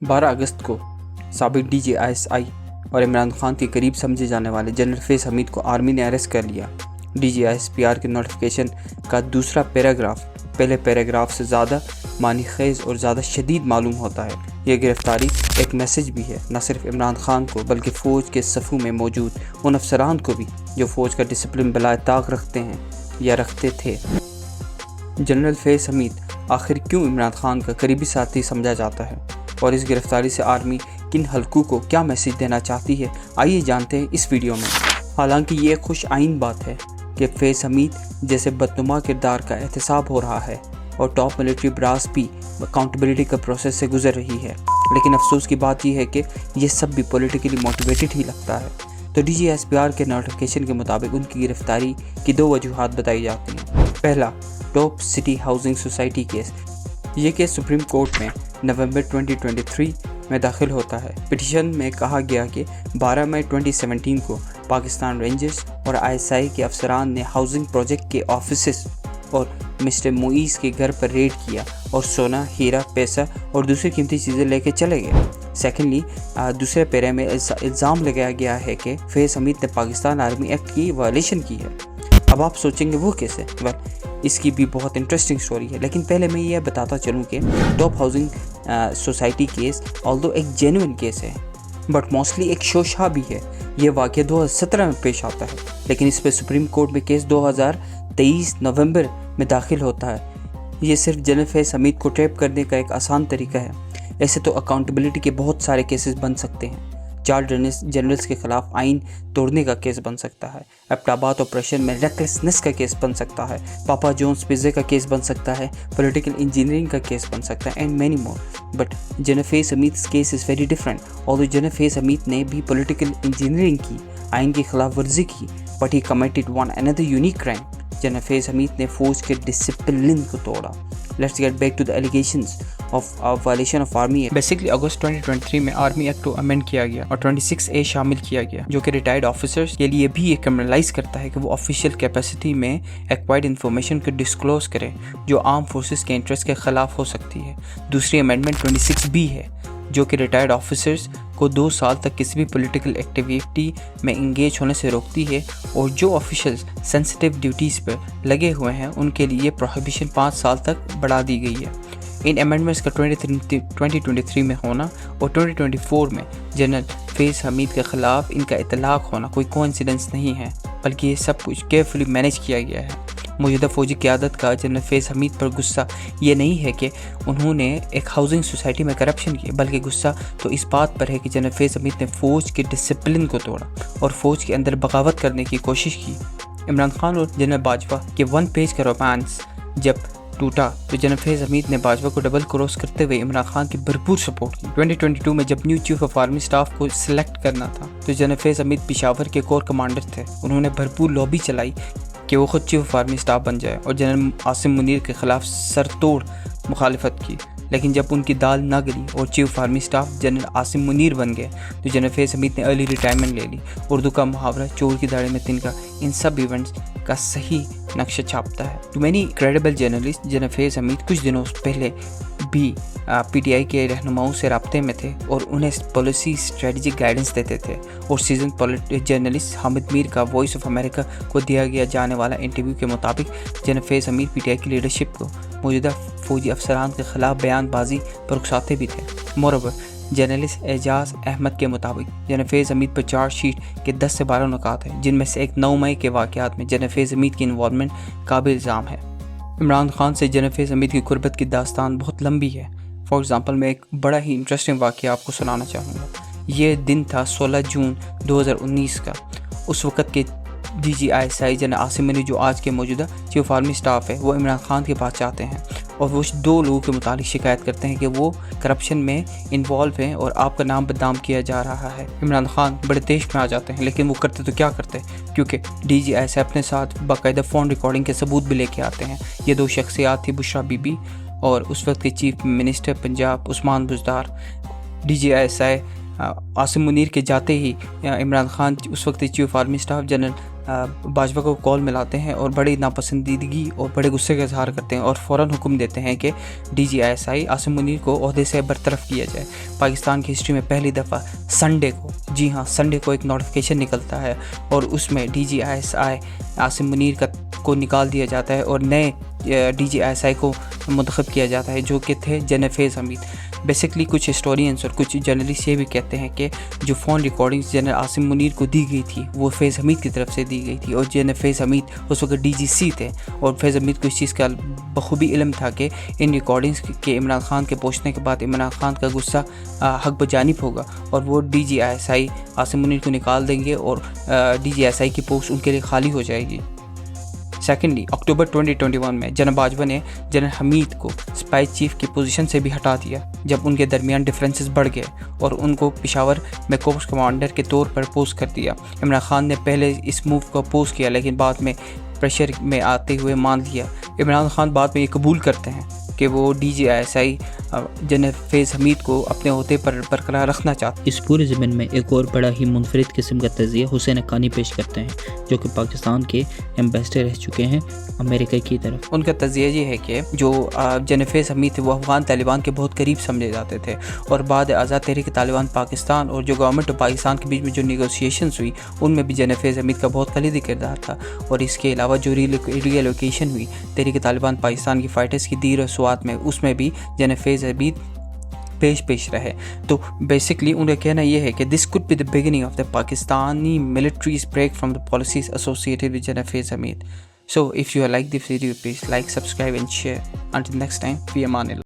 12 अगस्त को साबिक DGISI और इमरान खान के करीब समझे जाने वाले जनरल फैज़ हमीद को आर्मी ने अरेस्ट कर लिया। DGISPR के नोटिफिकेशन का दूसरा पैराग्राफ पहले पैराग्राफ से ज़्यादा मानी खेज़ और ज़्यादा शदीद मालूम होता है। यह गिरफ्तारी एक मैसेज भी है, न सिर्फ इमरान खान को बल्कि फ़ौज के सफ़ों में मौजूद उन अफसरान को भी जो फ़ौज का डिसिप्लिन बलाए ताक रखते हैं या रखते थे। जनरल फैज़ हमीद आखिर क्यों इमरान खान का करीबी साथी समझा जाता है और इस गिरफ्तारी से आर्मी किन हलकों को क्या मैसेज देना चाहती है, आइए जानते हैं इस वीडियो में। हालांकि ये खुश आइन बात है कि फैज़ हमीद जैसे बदनुमा किरदार का एहतसाब हो रहा है और टॉप मिलिट्री ब्रास भी अकाउंटेबिलिटी का प्रोसेस से गुजर रही है, लेकिन अफसोस की बात यह है कि ये सब भी पॉलिटिकली मोटिवेटेड ही लगता है। तो DGISPR के नोटिफिकेशन के मुताबिक उनकी गिरफ्तारी की 2 वजूहात बताई जाती हैं। पहला, top city housing society case. ये केस सुप्रीम कोर्ट में नवंबर 2023 में दाखिल होता है। पिटीशन में कहा गया कि 12 मई 2017 को पाकिस्तान रेंजर्स और ISI के अफसरान ने हाउसिंग प्रोजेक्ट के ऑफिसेस और मिस्टर मुईज़ के घर पर रेड किया और सोना, हीरा, पैसा और दूसरी कीमती चीज़ें लेके चले गए। सेकेंडली, दूसरे पैरे में इल्ज़ाम लगाया गया है कि फैज़ हमीद ने पाकिस्तान आर्मी एक्ट की वायलेशन की है। अब आप सोचेंगे वो कैसे? इसकी भी बहुत इंटरेस्टिंग स्टोरी है, लेकिन पहले मैं ये बताता चलूँ कि top housing society case although एक जेन्युइन केस है बट मोस्टली एक शोशा भी है। ये वाक़या 2017 में पेश आता है, लेकिन इस पर सुप्रीम कोर्ट में केस 2023 नवंबर में दाखिल होता है। ये सिर्फ जनरल फैज़ हमीद को ट्रैप करने का एक आसान तरीका है। ऐसे तो अकाउंटेबिलिटी के बहुत सारे केसेस बन सकते हैं। 4 जनरल्स के खिलाफ आइन तोड़ने का केस बन सकता है, एबटाबाद ऑपरेशन में रेकलेसनेस का केस बन सकता है, पापा जॉन्स पिज़्ज़ा का केस बन सकता है, पॉलिटिकल इंजीनियरिंग का केस बन सकता है and many more. But general Faiz Hameed case is very different. Although general Faiz Hameed ने भी पॉलिटिकल इंजीनियरिंग की, आइन की खिलाफ वर्जी की, but he committed one another unique crime. General Faiz Hameed ने फौज के डिसिप्लिन को तोड़ा। Let's get back to the allegations of violation of army act. Basically August 2023 में आर्मी एक्ट को अमेंड किया गया और 26A शामिल किया गया, जो कि रिटायर्ड ऑफिसर्स के लिए भी ये क्रिमिनलाइज करता है कि वो ऑफिशियल कैपेसिटी में एक्वायर्ड इन्फॉर्मेशन को डिस्क्लोज करें जो आर्म फोर्सेस के इंटरेस्ट के खिलाफ हो सकती है। दूसरी अमेंडमेंट 26B है, जो कि रिटायर्ड ऑफिसर्स को 2 साल तक किसी भी पॉलिटिकल एक्टिविटी में इंगेज होने से रोकती है और जो ऑफिशियल्स सेंसिटिव ड्यूटीज़ पर लगे हुए हैं उनके लिए प्रोहिबिशन 5 साल तक बढ़ा दी गई है। इन अमेंडमेंट्स का 2023 में होना और 2024 में जनरल फैज़ हमीद के ख़िलाफ़ इनका इतलाक़ होना कोई कोइंसिडेंस नहीं है, बल्कि ये सब कुछ केयरफुली मैनेज किया गया है। मौजूदा फ़ौजी क़यादत का जनरल फैज़ हमीद पर गुस्सा ये नहीं है कि उन्होंने एक हाउसिंग सोसाइटी में करप्शन की, बल्कि गुस्सा तो इस बात पर है कि जनरल फैज़ हमीद ने फ़ौज के डिसिप्लिन को तोड़ा और फ़ौज के अंदर बगावत करने की कोशिश की। इमरान खान और जनरल बाजवा के 1 पेज का रोमांस जब टूटा तो जनरल फैज़ हमीद ने बाजवा को डबल क्रॉस करते हुए इमरान खान की भरपूर सपोर्ट की। 2022 में जब new chief of army staff को सिलेक्ट करना था तो जनरल फैज़ हमीद पेशावर के कोर कमांडर थे। उन्होंने भरपूर लॉबी चलाई कि वो खुद चीफ ऑफ आर्मी स्टाफ बन जाए और जनरल आसिम मुनीर के खिलाफ सरतोड़ मुखालिफत की, लेकिन जब उनकी दाल ना गली और chief of army staff general Asim Munir बन गए तो जनरल फैज़ हमीद ने अर्ली रिटायरमेंट ले ली। उर्दू का मुहावरा चोर की दाढ़ी में तिनका इन सब इवेंट्स का सही नक्शा छापता है। Too many credible journalist general Faiz Hameed कुछ दिनों पहले भी PTI के रहनुमाओं से राब्ते में थे और उन्हें पॉलिसी स्ट्रेटजिक गाइडेंस देते थे। और सीजन जर्नलिस्ट हामिद मीर का वॉइस ऑफ अमेरिका को दिया गया जाने वाला इंटरव्यू के मुताबिक जनरल फैज़ हमीद PTI की लीडरशिप को मौजूदा फौजी अफसरान के खिलाफ बयानबाजी पर उकसाते भी थे। मोरओवर जर्नलिस्ट एजाज अहमद के मुताबिक जनरल फैज़ हमीद पर चार्जशीट के 10 से 12 नुकात हैं, जिनमें से एक 9 मई के वाक़यात में जनरल फैज़ हमीद की इन्वॉल्वमेंट काबिल इल्ज़ाम है। इमरान खान से जनरल फैज़ हमीद की कुर्बत की दास्तान बहुत लंबी है। फॉर एग्ज़ाम्पल मैं एक बड़ा ही इंटरेस्टिंग वाक़या आपको सुनाना चाहूँगा। ये दिन था 16 जून 2019 का। उस वक़्त के DGISI जनरल आसिम मुनीर, जो आज के मौजूदा चीफ ऑफ आर्मी स्टाफ है, वो इमरान खान के पास जाते हैं और वो 2 लोगों के मुतालिक शिकायत करते हैं कि वो करप्शन में इन्वॉल्व हैं और आपका नाम बदनाम किया जा रहा है। इमरान खान बड़े तेज में आ जाते हैं, लेकिन वो करते तो क्या करते, क्योंकि DGISI अपने साथ बाकायदा फ़ोन रिकॉर्डिंग के सबूत भी लेके आते हैं। ये 2 शख्सियात थी, बुशरा बीबी और उस वक्त के chief minister Punjab Usman Buzdar. DGISI Asim Munir के जाते ही इमरान खान उस वक्त chief army staff general Bajwa کو کال ملاتے ہیں اور بڑی ناپسندیدگی اور بڑے غصے کا اظہار کرتے ہیں اور فوراً حکم دیتے ہیں کہ DGISI عاصم منیر کو عہدے سے برطرف کیا جائے۔ پاکستان کی ہسٹری میں پہلی دفعہ سنڈے کو، جی ہاں سنڈے کو، ایک نوٹیفیکیشن نکلتا ہے اور اس میں DGISI عاصم منیر کو نکال دیا جاتا ہے اور نئے DGISI کو منتخب کیا جاتا ہے جو کہ تھے جنرل فیض حمید۔ بیسکلی کچھ ہسٹورینس اور کچھ جرنلسٹ یہ بھی کہتے ہیں کہ جو phone recordings general Asim Munir کو دی گئی تھی وہ فیض حمید کی طرف سے دی گئی تھی، اور جنرل فیض حمید اس وقت DGC تھے، اور فیض حمید کو اس چیز کا بخوبی علم تھا کہ ان ریکارڈنگز کے عمران خان کے پہنچنے کے بعد عمران خان کا غصہ حق بجانب ہوگا اور وہ DGISI عاصم منیر کو نکال دیں گے اور DGISI کی پوسٹ ان کے لیے خالی ہو جائے گی۔ سیکنڈلی اکتوبر 2021 میں جناب باجوہ نے جنرل حمید کو اسپائی چیف کی پوزیشن سے بھی ہٹا دیا جب ان کے درمیان ڈفرینسز بڑھ گئے اور ان کو پشاور میں کوپس کمانڈر کے طور پر پوسٹ کر دیا۔ عمران خان نے پہلے اس موو کو اپوز کیا لیکن بعد میں پریشر میں آتے ہوئے مان لیا۔ عمران خان بعد میں یہ قبول کرتے ہیں کہ وہ DGISI جنرل فیض حمید کو اپنے عہدے پر برقرار رکھنا چاہتے ہیں۔ اس پورے ضمن میں ایک اور بڑا ہی منفرد قسم کا تجزیہ حسین حقانی پیش کرتے ہیں جو کہ پاکستان کے ایمبیسڈر رہ چکے ہیں امریکہ کی طرف۔ ان کا تجزیہ یہ ہے کہ جو جنرل فیض حمید تھے وہ افغان طالبان کے بہت قریب سمجھے جاتے تھے، اور بعد آزاد تحریک طالبان پاکستان اور جو گورنمنٹ آف پاکستان کے بیچ میں جو نیگوسیشنز ہوئی ان میں بھی جنرل فیض حمید کا بہت کلیدی کردار تھا، اور اس کے علاوہ جو ری ایلوکیشن ہوئی تحریک طالبان پاکستان کی فائٹرز کی دیر و سوات میں، اس میں بھی جنرل فیض حمید پیش رہے۔ تو بیسکلی ان کا کہنا یہ ہے کہ دس could be the beginning of the Pakistani military's break from the policies associated with General Faiz Hamid. So if you like this video, please like, subscribe and share. Until next time, be aman Allah.